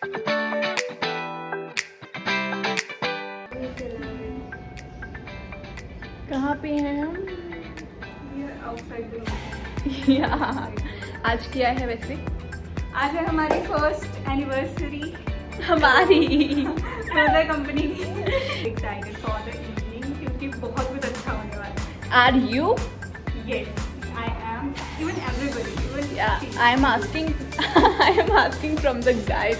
कहाँ पे हैं हम? या आज क्या है वैसे? आज है हमारी फर्स्ट एनिवर्सरी हमारी द कंपनी की। एक्साइटेड फॉर द इवनिंग क्योंकि बहुत कुछ अच्छा होने वाला है। Are you? Yes I am, even everybody, even I am asking from the guys.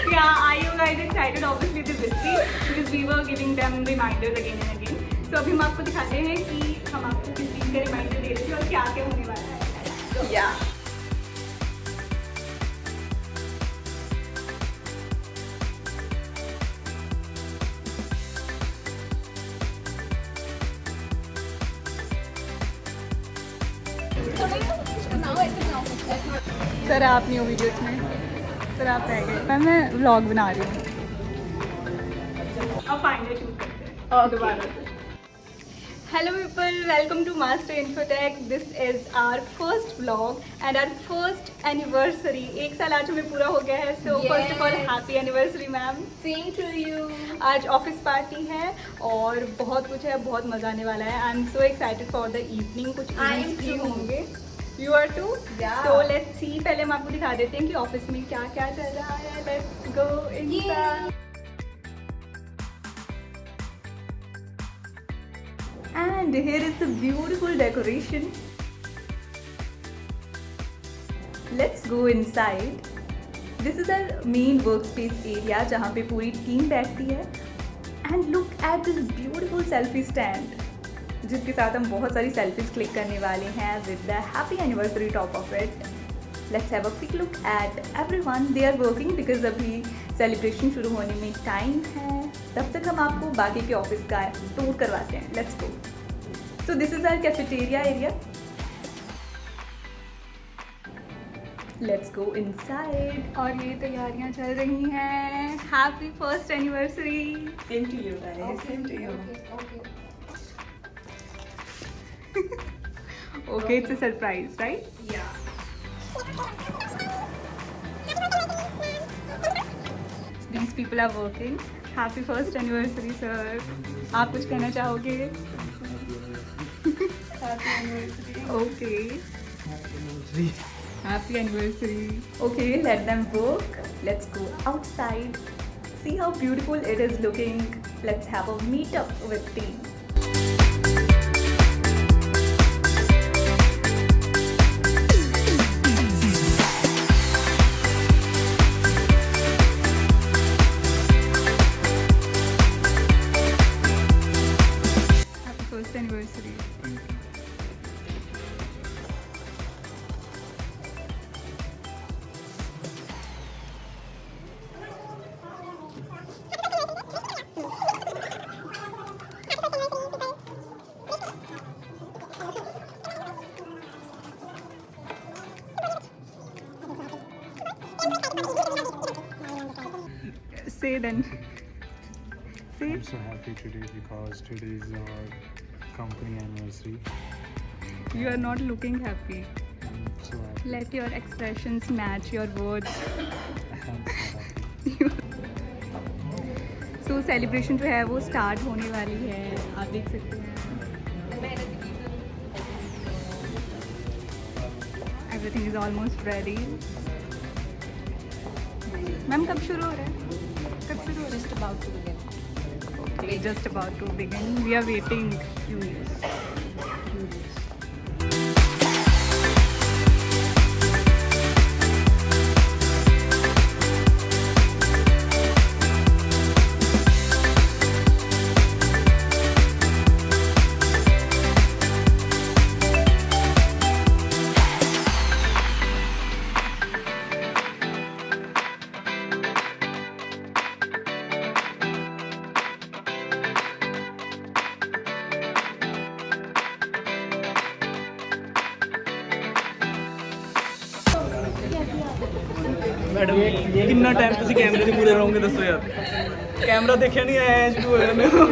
Yeah, are you guys excited? Obviously they will be because we were giving them reminders again and again. So अभी हम आपको दिखाते हैं कि हम आपको किस चीज़ का रिमाइंडर दे रहे थे और क्या क्या होने वाला है। या सर आप नहीं हो वीडियोस में, सर आप रह गए। मैं व्लॉग बना रही हूँ। अब फाइनल शूट करते हैं दोबारा से। Hello people, welcome to Master Infotech. This is our first vlog and our first anniversary. 1 साल आज हमें पूरा हो गया है। So first of all happy anniversary ma'am. Same to you. आज ऑफिस पार्टी है और बहुत कुछ है, बहुत मजा आने वाला है। I am so excited for the evening. कुछ इवेंट्स भी होंगे। You are too? So let's see. पहले हम आपको दिखा देते हैं कि ऑफिस में क्या क्या चल रहा है। Let's go inside. And here is the beautiful decoration. Let's go inside. This is our main workspace area जहाँ पे पूरी टीम बैठती है। And look at this beautiful selfie stand, जिसके साथ हम बहुत सारी selfies क्लिक करने वाले हैं with the happy anniversary top of it. Let's have a quick look at everyone. They are working because अभी celebration शुरू होने में टाइम है। तब तक हम आपको बाकी के ऑफिस का टूर करवाते हैं। Let's go. So this is our cafeteria area. Let's go inside. और ये तैयारियां चल रही हैं। Happy first anniversary. Same to you, guys. Same to you. Okay, it's a surprise, right? Yeah. These people are working. Happy first anniversary, sir. आप कुछ कहना चाहोगे? Happy anniversary. Okay. Happy anniversary. Okay, let them work. Let's go outside. See how beautiful it is looking. Let's have a meetup with team. Anniversary. Say then. Say. I'm so happy today because today is our company anniversary. You are not looking happy. I'm so happy. Let your expressions match your words. I'm so happy. So celebration जो है वो start होने वाली है। आप देख सकते हैं। Everything is almost ready. Ma'am कब शुरू हो रहा है? कब शुरू हो रहा है? Just about to begin. Okay, just about to begin. We are waiting few minutes. Madam कितना टाइम ਤੁਸੀਂ ਕੈਮਰੇ ਦੇ ਮੂਹਰੇ ਰਹੋਗੇ ਦੱਸੋ ਯਾਰ ਕੈਮਰਾ ਦੇਖਿਆ ਨਹੀਂ ਆਇਆ ਸ਼ੁਰੂ ਹੋ ਜਾਂਦੇ ਹੋ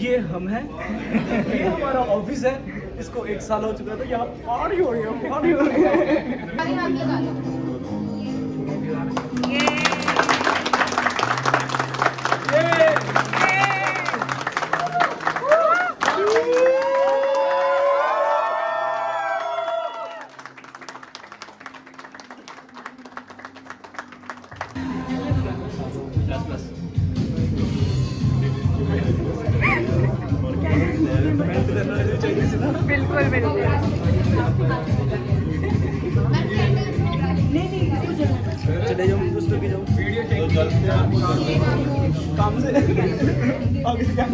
ये हम हैं ये हमारा ऑफिस है इसको 1 साल हो चुका था, यहाँ पार ही हो गया, पार ही हो गया। बिल्कुल बिल्कुल। चले जाओ दोस्तों की जाओ काम से आगे से क्या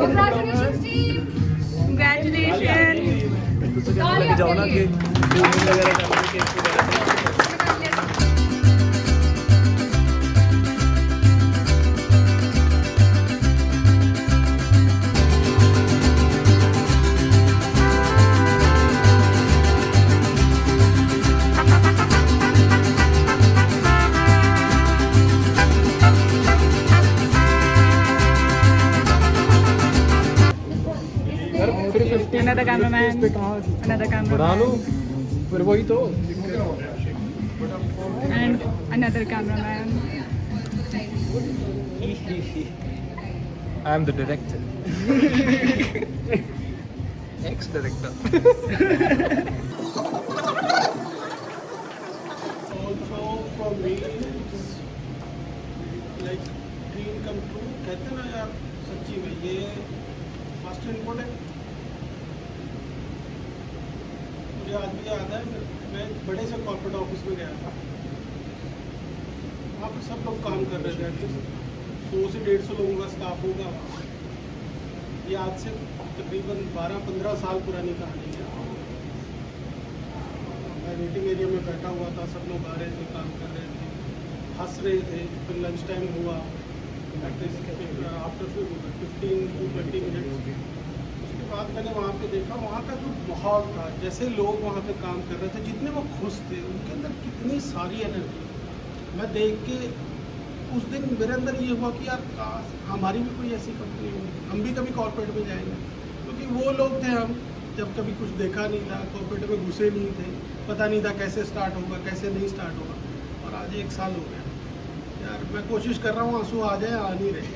Congratulations. जाओ ना कि वगैरह करने के Another cameraman. Another cameraman. फिर वही तो And another cameraman. I am the director. ex-director Also from me, like dream come true. कहते हैं ना यार, सच्ची में ये फर्स्ट इनपुट है। मुझे आज भी याद है, मैं एक बड़े से कॉर्पोरेट ऑफिस में गया था। वहाँ पर सब लोग काम कर रहे थे, एटलीस्ट 100 से 150 लोगों का स्टाफ होगा वहाँ। ये आज से तकरीबन 12-15 साल पुरानी कहानी है। मैं वेटिंग एरिया में बैठा हुआ था, सब लोग आ रहे थे, काम कर रहे थे, हंस रहे थे। फिर लंच टाइम हुआ, आफ्टर 15 to 20 मिनट्स। उसके बाद मैंने वहाँ पे देखा, वहाँ का जो माहौल था, जैसे लोग वहाँ पे काम कर रहे थे, जितने वो खुश थे, उनके अंदर कितनी सारी एनर्जी। मैं देख के उस दिन मेरे अंदर ये हुआ कि यार काश हमारी भी कोई ऐसी कंपनी हो, हम भी कभी कॉर्पोरेट में जाएंगे। क्योंकि वो लोग थे हम, जब कभी कुछ देखा नहीं था, कॉर्पोरेट में घुसे नहीं थे, पता नहीं था कैसे स्टार्ट होगा, कैसे नहीं स्टार्ट होगा। और आज 1 साल हो गया यार। मैं कोशिश कर रहा हूँ आंसू आ जाए, आ नहीं रहे।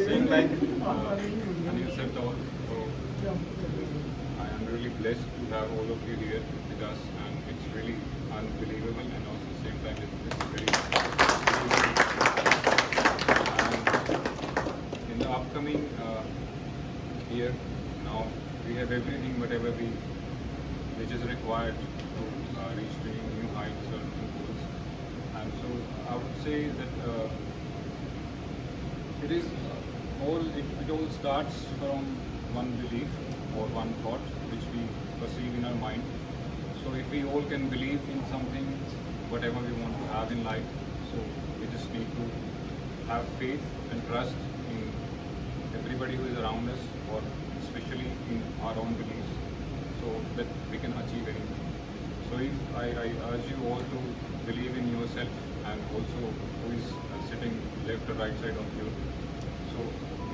Same like you said all. So I am really blessed to have all of you here with us, and it's really unbelievable, and also same time it's very. And in the upcoming year, now we have everything, whatever which is required to reach to new heights or new goals, and so I would say that. It all starts from one belief or one thought which we perceive in our mind. So if we all can believe in something, whatever we want to have in life, so we just need to have faith and trust in everybody who is around us, or especially in our own beliefs, so that we can achieve anything. So if I urge you all to believe in yourself, and also who is sitting left or right side of you. So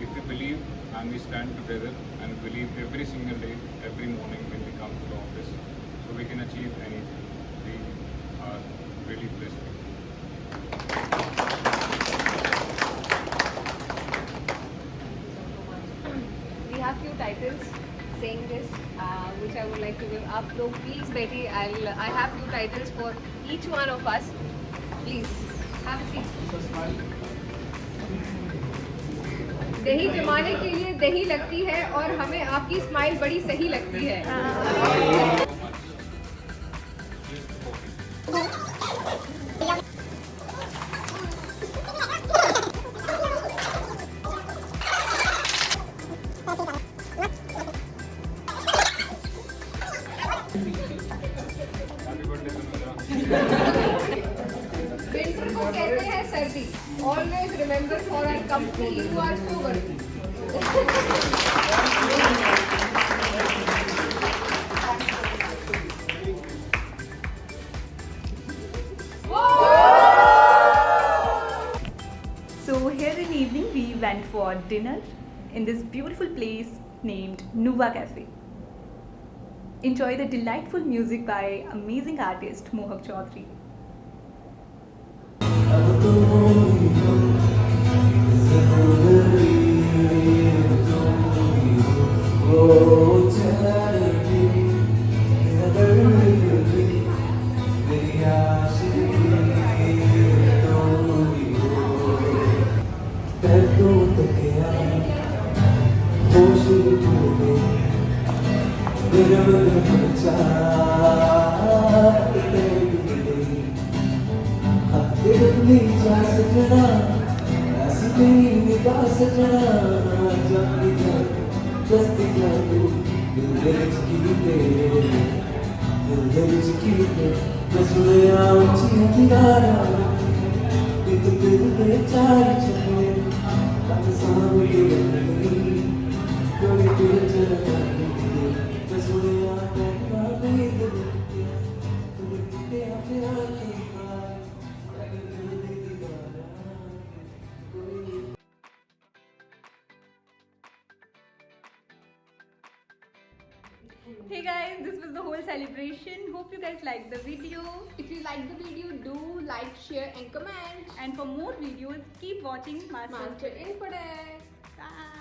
if we believe and we stand together and believe every single day, every morning when we come to the office, so we can achieve anything. We are really blessed. We have few titles saying this, which I would like to give up. So please, Betty, I have few titles for each one of us. Please have a seat. दही जमाने के लिए दही लगती है, और हमें आपकी स्माइल बड़ी सही लगती है। विंटर को कहते हैं सर्दी। Always remember for our company you are so worthy. Whoa! went for dinner in this beautiful place named Nuva Cafe. Enjoy the delightful music by amazing artist Mohak Chaudhary. Hey guys, this was the whole celebration. Hope you guys liked the video. If you like the video, do like, share and comment. And for more videos, keep watching Master Infotech. Bye.